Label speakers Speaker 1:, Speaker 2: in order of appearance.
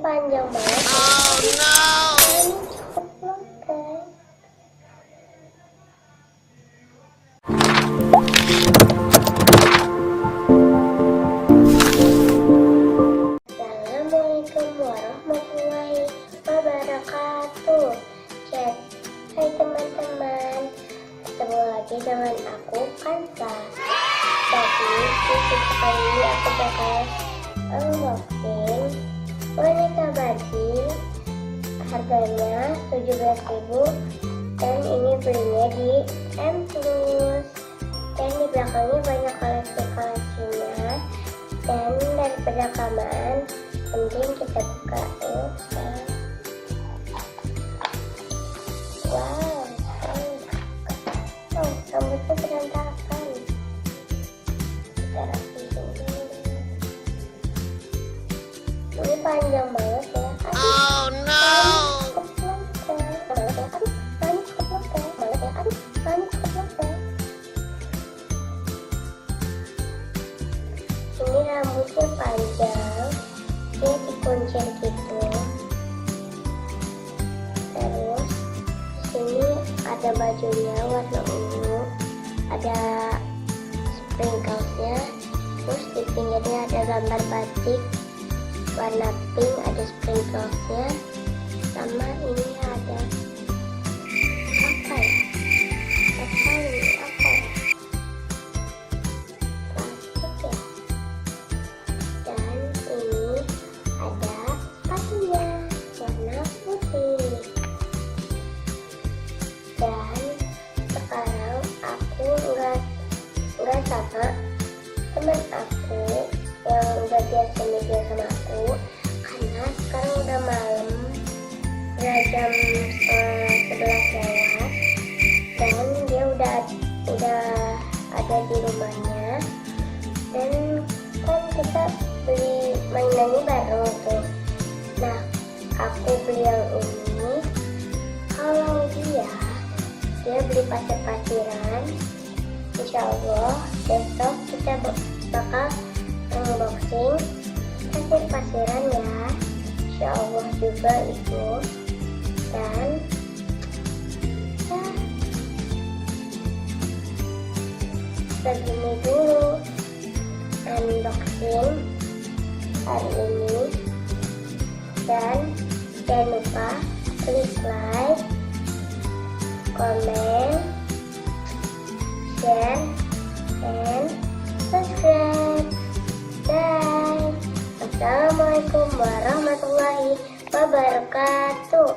Speaker 1: panjang banget.
Speaker 2: Oh no.
Speaker 1: Ini cepet banget guys. Assalamualaikum warahmatullahi wabarakatuh. Hai teman-teman, ketemu lagi dengan aku Kansa. Tapi video kali ini aku bakal unboxing boneka Barbie. Harganya 17.000 dan ini belinya di M+. Dan di belakangnya banyak koleksi-koleksinya. Dan daripada kelamaan, mending kita buka yuk sekarang. Wow, rambutnya berantakan. Kita rapihin dulu. Ini panjang banget ya.
Speaker 2: Oh no.
Speaker 1: Ini rambutnya panjang, dia dikuncir gitu. Terus sini ada bajunya warna ungu, ada sprinklesnya. Terus di pinggirnya ada gambar batik warna pink, ada sprinklesnya. Sama ini ada apa ya? Apa ini? Apa ya? Plastik ya? Dan ini ada sepatunya warna putih. Dan sekarang aku nggak sama teman aku yang udah biasa media sama aku, karena sekarang udah malam, udah jam 11 lewat, dan dia udah ada di rumahnya. Dan kan kita beli mainannya baru tuh. Nah, aku beli yang ini. Kalau dia beli pasir-pasiran, insya Allah besok kita bakal unboxing pasir-pasiran ya, insya Allah juga itu. Dan ya, begini dulu unboxing hari ini. Dan jangan lupa klik like, comment, share, and subscribe. Bye. Assalamualaikum warahmatullahi wabarakatuh.